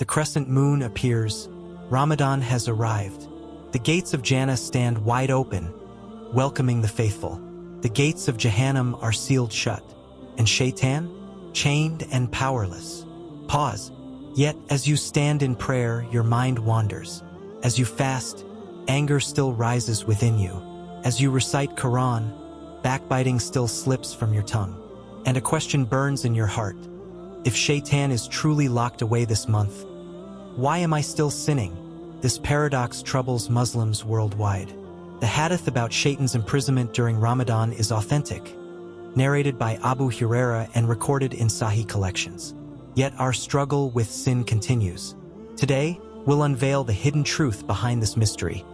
The crescent moon appears. Ramadan has arrived. The gates of Jannah stand wide open, welcoming the faithful. The gates of Jahannam are sealed shut, and Shaytan, chained and powerless. Pause. Yet, as you stand in prayer, your mind wanders. As you fast, anger still rises within you. As you recite Quran, backbiting still slips from your tongue. And a question burns in your heart. If Shaytan is truly locked away this month, why am I still sinning? This paradox troubles Muslims worldwide. The hadith about Shaytan's imprisonment during Ramadan is authentic, narrated by Abu Huraira and recorded in Sahih collections. Yet our struggle with sin continues. Today, we'll unveil the hidden truth behind this mystery,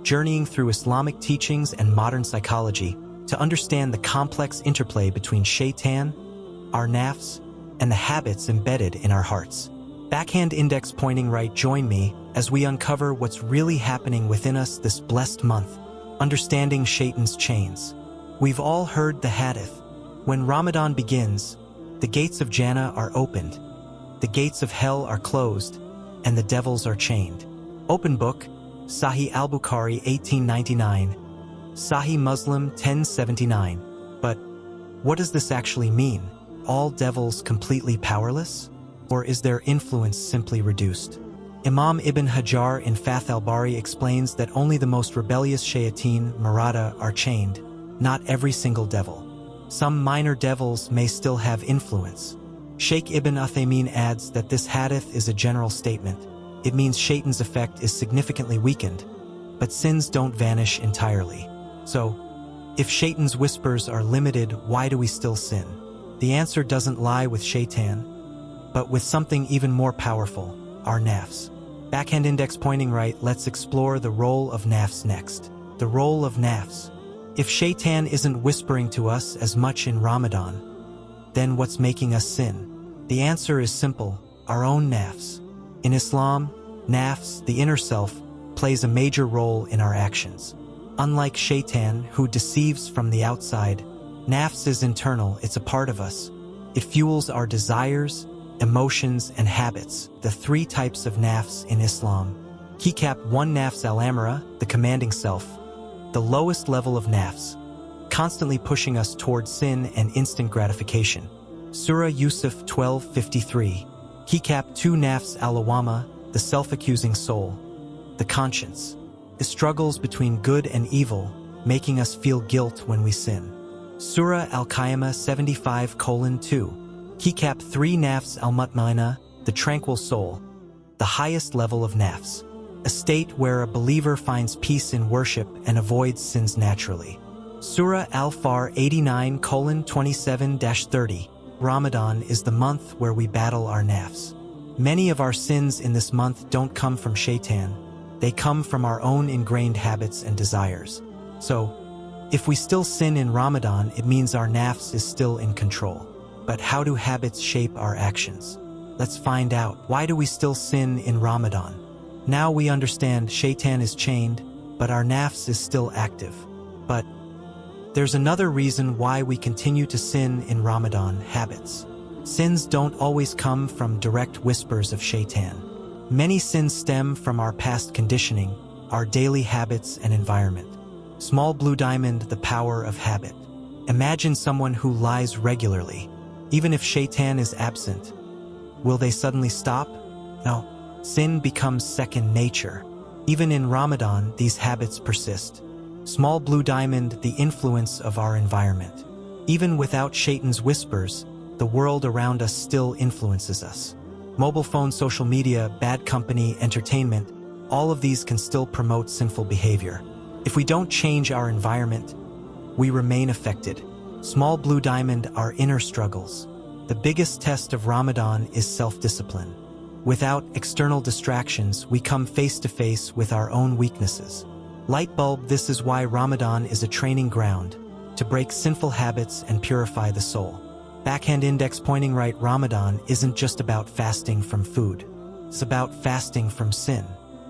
journeying through Islamic teachings and modern psychology to understand the complex interplay between Shaytan, our nafs, and the habits embedded in our hearts. Backhand index pointing right, join me as we uncover what's really happening within us this blessed month, understanding Shaytan's chains. We've all heard the hadith. When Ramadan begins, the gates of Jannah are opened, the gates of hell are closed, and the devils are chained. Open book, Sahih al-Bukhari 1899, Sahih Muslim 1079. But what does this actually mean? All devils completely powerless? Or is their influence simply reduced? Imam Ibn Hajar in Fath al-Bari explains that only the most rebellious shayateen, marada, are chained, not every single devil. Some minor devils may still have influence. Sheikh Ibn Uthaymin adds that this hadith is a general statement. It means Shaytan's effect is significantly weakened, but sins don't vanish entirely. So, if Shaytan's whispers are limited, why do we still sin? The answer doesn't lie with Shaytan, but with something even more powerful, our nafs. Backhand index pointing right, let's explore the role of nafs next. The role of nafs. If Shaytan isn't whispering to us as much in Ramadan, then what's making us sin? The answer is simple, our own nafs. In Islam, nafs, the inner self, plays a major role in our actions. Unlike Shaytan, who deceives from the outside, nafs is internal, it's a part of us. It fuels our desires, emotions, and habits, the three types of nafs in Islam. Keycap 1 Nafs al-Amara, the commanding self, the lowest level of nafs, constantly pushing us toward sin and instant gratification. Surah Yusuf 12:53. Keycap 2 Nafs al-Lawama, the self-accusing soul, the conscience. It struggles between good and evil, making us feel guilt when we sin. Surah Al-Qiyamah 75:2. Keycap 3 Nafs al-Mutmainah, the tranquil soul, the highest level of nafs, a state where a believer finds peace in worship and avoids sins naturally. Surah Al-Far 89:27-30. Ramadan is the month where we battle our nafs. Many of our sins in this month don't come from Shaytan, they come from our own ingrained habits and desires. So, if we still sin in Ramadan, it means our nafs is still in control. But how do habits shape our actions? Let's find out. Why do we still sin in Ramadan? Now we understand Shaytan is chained, but our nafs is still active. But there's another reason why we continue to sin in Ramadan: habits. Sins don't always come from direct whispers of Shaytan. Many sins stem from our past conditioning, our daily habits and environment. Small blue diamond, the power of habit. Imagine someone who lies regularly. Even if Shaytan is absent, will they suddenly stop? No. Sin becomes second nature. Even in Ramadan, these habits persist. Small blue diamond, the influence of our environment. Even without Shaytan's whispers, the world around us still influences us. Mobile phone, social media, bad company, entertainment, all of these can still promote sinful behavior. If we don't change our environment, we remain affected. Small blue diamond, our inner struggles. The biggest test of Ramadan is self-discipline. Without external distractions, we come face to face with our own weaknesses. Light bulb, this is why Ramadan is a training ground, to break sinful habits and purify the soul. Backhand index pointing right, Ramadan isn't just about fasting from food. It's about fasting from sin.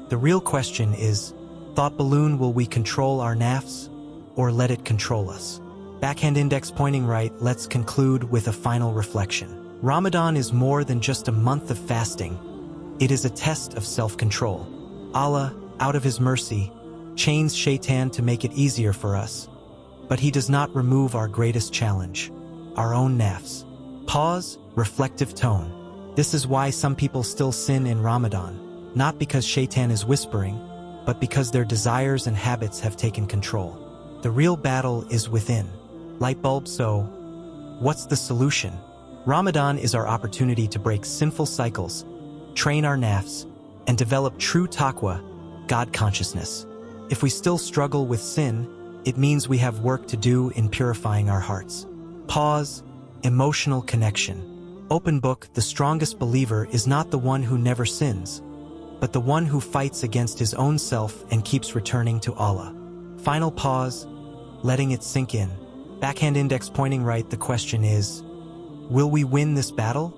The real question is, thought balloon, will we control our nafs or let it control us? Backhand index pointing right, let's conclude with a final reflection. Ramadan is more than just a month of fasting. It is a test of self-control. Allah, out of His mercy, chains Shaytan to make it easier for us. But He does not remove our greatest challenge, our own nafs. Pause, reflective tone. This is why some people still sin in Ramadan, not because Shaytan is whispering, but because their desires and habits have taken control. The real battle is within. Light bulb. So, what's the solution? Ramadan is our opportunity to break sinful cycles, train our nafs, and develop true taqwa, God consciousness. If we still struggle with sin, it means we have work to do in purifying our hearts. Pause, emotional connection. Open book. The strongest believer is not the one who never sins, but the one who fights against his own self and keeps returning to Allah. Final pause, letting it sink in. Backhand index pointing right. The question is, will we win this battle?